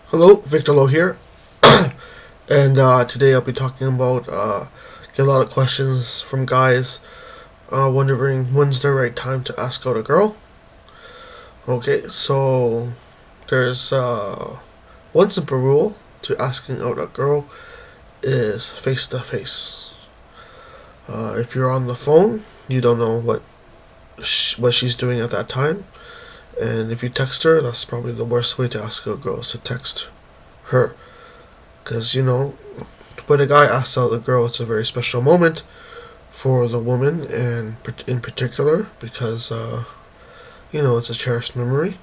Hello, Victor Lowe here, and today I'll be talking about get a lot of questions from guys wondering when's the right time to ask out a girl. Okay, so there's one simple rule to asking out a girl is face to face. If you're on the phone, you don't know what she's doing at that time, and if you text her, that's probably the worst way to ask a girl is to text her. Because, when a guy asks out a girl, it's a very special moment for the woman, and in particular, because, it's a cherished memory.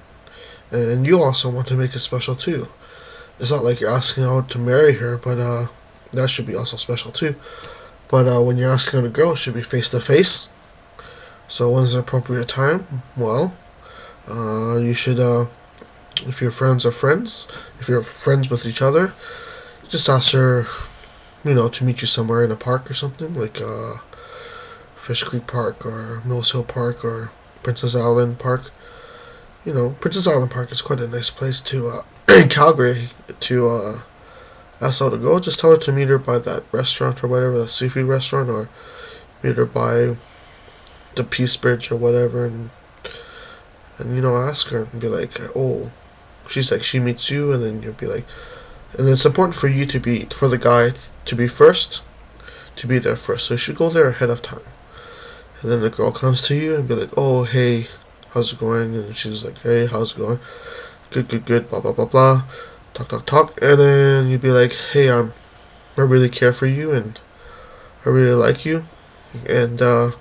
And you also want to make it special too. It's not like you're asking out to marry her, but that should be also special too. But when you're asking out a girl, it should be face to face. So when's the appropriate time? Well, you should, if your friends are friends, if you're friends with each other, just ask her, to meet you somewhere in a park or something, like Fish Creek Park or Mills Hill Park or Princess Island Park. Princess Island Park is quite a nice place to, in Calgary, to ask out to go. Just tell her to meet her by that restaurant or whatever, the seafood restaurant, or meet her by the Peace Bridge or whatever, and ask her and be like, oh, she's like, she meets you, and then you'll be like, and it's important for you for the guy to be first, to be there first. So you should go there ahead of time. And then the girl comes to you and be like, oh, hey, how's it going? And she's like, hey, how's it going? Good, good, good, blah, blah, blah, blah. Talk, talk, talk. And then you'd be like, hey, I really care for you, and I really like you. And I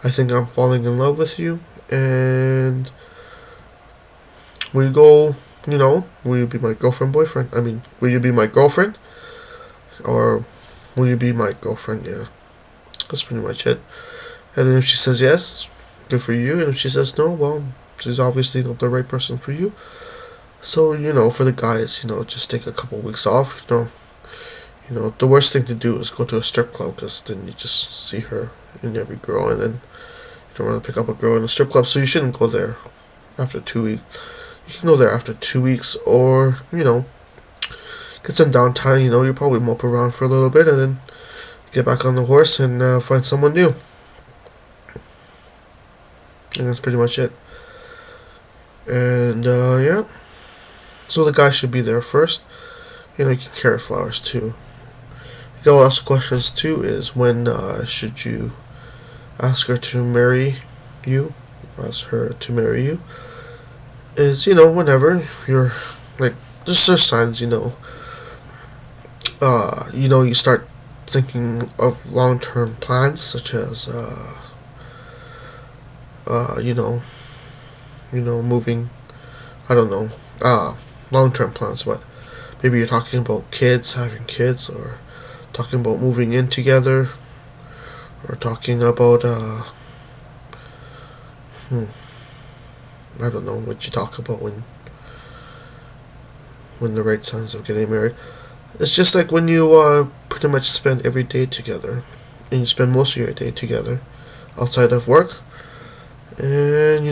think I'm falling in love with you. And we go, will you be my girlfriend, boyfriend? I mean, will you be my girlfriend? Or will you be my girlfriend? Yeah. That's pretty much it. And then if she says yes, good for you. And if she says no, well, she's obviously not the right person for you. So, for the guys, just take a couple weeks off. The worst thing to do is go to a strip club, because then you just see her in every girl, and then you don't want to pick up a girl in a strip club, so you shouldn't go there after 2 weeks. You can go there after 2 weeks, or, get some downtime, you'll probably mope around for a little bit, and then get back on the horse and find someone new. And that's pretty much it. And, yeah. So the guy should be there first. You can carry flowers too. You can ask questions too, is when should you ask her to marry you? Ask her to marry you. Is, whenever, if you're, like, just signs, you start thinking of long-term plans, such as, moving, I don't know, long-term plans, but maybe you're talking about kids, having kids, or talking about moving in together, or talking about, I don't know what you talk about when the right signs of getting married. It's just like when you pretty much spend every day together, and you spend most of your day together outside of work, and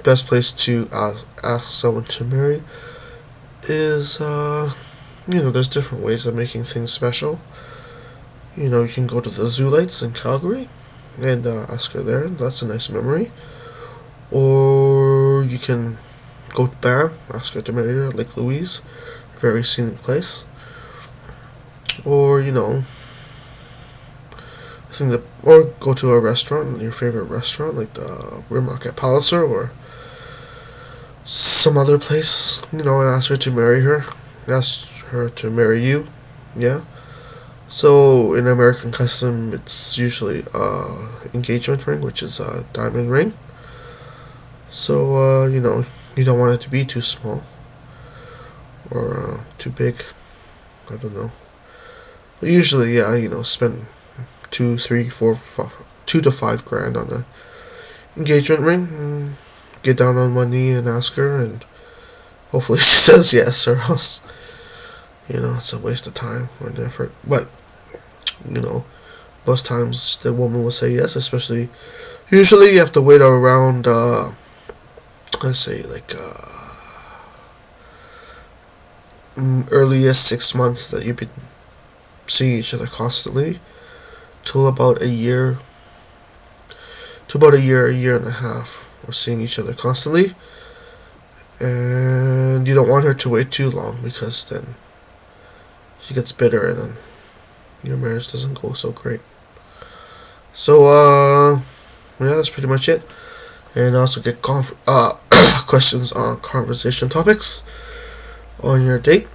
best place to ask someone to marry is there's different ways of making things special. You can go to the Zoo Lights in Calgary and ask her there. That's a nice memory. Or you can go to Banff, ask her to marry her at Lake Louise, very scenic place. Or or go to a restaurant, your favorite restaurant, like the Rimrock at Palliser, or some other place, and ask her to marry her. Ask her to marry you. Yeah. So in American custom, it's usually engagement ring, which is a diamond ring. So you don't want it to be too small or too big. I don't know. But usually, yeah, spend 2, 3, 4, 5, $2 to $5 on a engagement ring. And get down on one knee and ask her, and hopefully she says yes, or else, it's a waste of time and effort. But, most times the woman will say yes, especially, usually you have to wait around, let's say, like, earliest 6 months that you've been seeing each other constantly, till about a year, a year and a half of seeing each other constantly. And you don't want her to wait too long, because then she gets bitter and then your marriage doesn't go so great. So yeah, that's pretty much it. And also get questions on conversation topics on your date.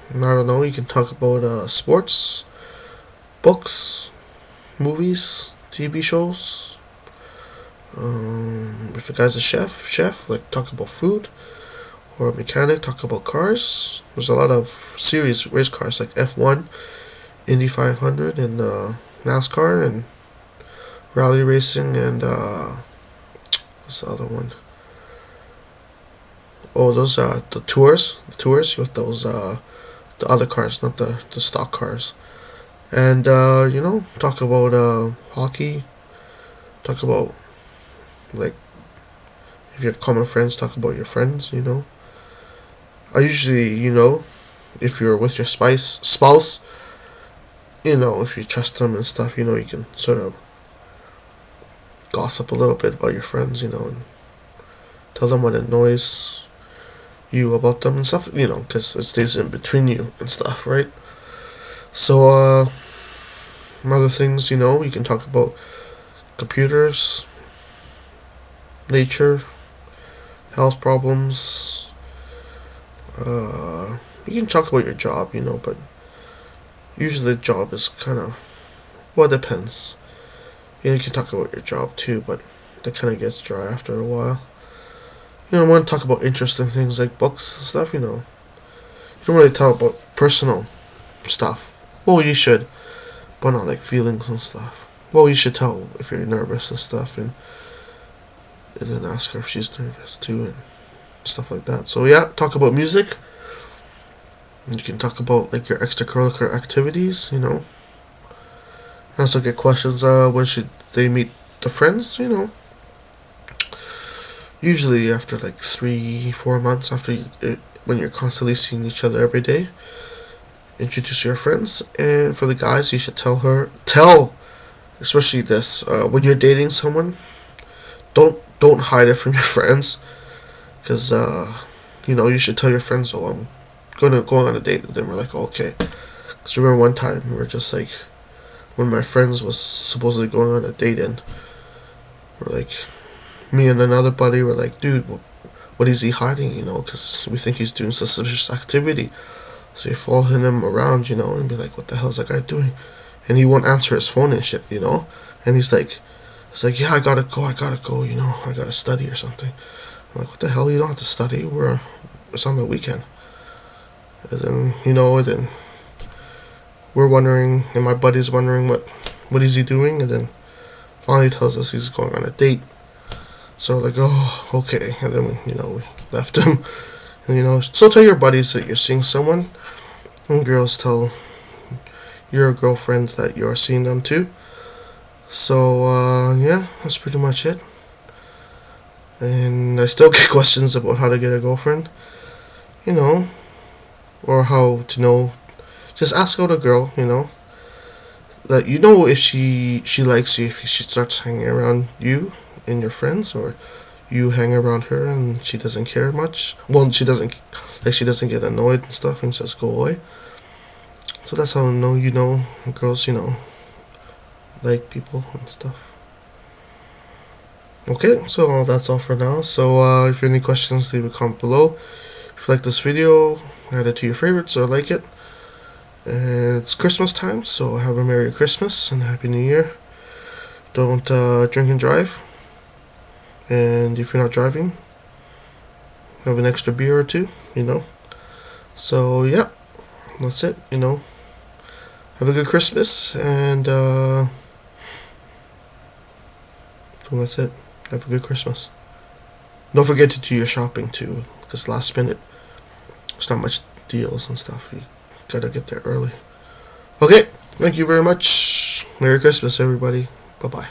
And I don't know, you can talk about sports, books, movies, TV shows. If a guy's a chef, like, talk about food. Or a mechanic, talk about cars. There's a lot of series race cars like F1, Indy 500, and NASCAR, and rally racing, and what's the other one? Oh, those the tours with those the other cars, not the stock cars. And talk about hockey. Talk about, like, if you have common friends, talk about your friends. I usually, if you're with your spouse, if you trust them and stuff, you can sort of gossip a little bit about your friends, and tell them what annoys you about them and stuff, because it stays in between you and stuff, right? So, other things, you can talk about computers, nature, health problems. You can talk about your job, but usually the job is kind of, well, it depends. You can talk about your job too, but that kind of gets dry after a while. I want to talk about interesting things like books and stuff, You don't really tell about personal stuff. Well, you should, but not like feelings and stuff. Well, you should tell if you're nervous and stuff, and then ask her if she's nervous too, and stuff like that. So yeah, talk about music. You can talk about, like, your extracurricular activities, Also get questions, when should they meet the friends, Usually after like 3-4 months after when you're constantly seeing each other every day. Introduce your friends. And for the guys, you should tell, especially this, when you're dating someone, don't hide it from your friends. Because, you should tell your friends, oh, I'm gonna go on a date with them. We're like, oh, okay. Because remember one time, we were just like, when my friends was supposedly going on a date, and we're like, me and another buddy were like, dude, what is he hiding, because we think he's doing suspicious activity. So you're following him around, and be like, what the hell is that guy doing? And he won't answer his phone and shit, And he's like, yeah, I gotta go, I gotta study or something. I'm like, what the hell, you don't have to study, it's on the weekend. And then, then we're wondering, and my buddy's wondering, what is he doing? And then finally tells us he's going on a date. So we're like, oh, okay. And then, we left him. And, so tell your buddies that you're seeing someone. And girls, tell your girlfriends that you're seeing them too. So, yeah, that's pretty much it. And I still get questions about how to get a girlfriend. Or how to know. Just ask out a girl, that if she likes you, if she starts hanging around you and your friends, or you hang around her and she doesn't care much. Well, she doesn't get annoyed and stuff and just go away. So that's how I know, girls, like people and stuff. Okay, so that's all for now. So if you have any questions, leave a comment below. If you like this video, add it to your favorites or like it. And it's Christmas time, so have a Merry Christmas and a Happy New Year. Don't drink and drive. And if you're not driving, have an extra beer or two, So, yeah, that's it, Have a good Christmas, and so that's it. Have a good Christmas. Don't forget to do your shopping, too, because last minute, there's not much deals and stuff. You gotta get there early. Okay, thank you very much. Merry Christmas, everybody. Bye-bye.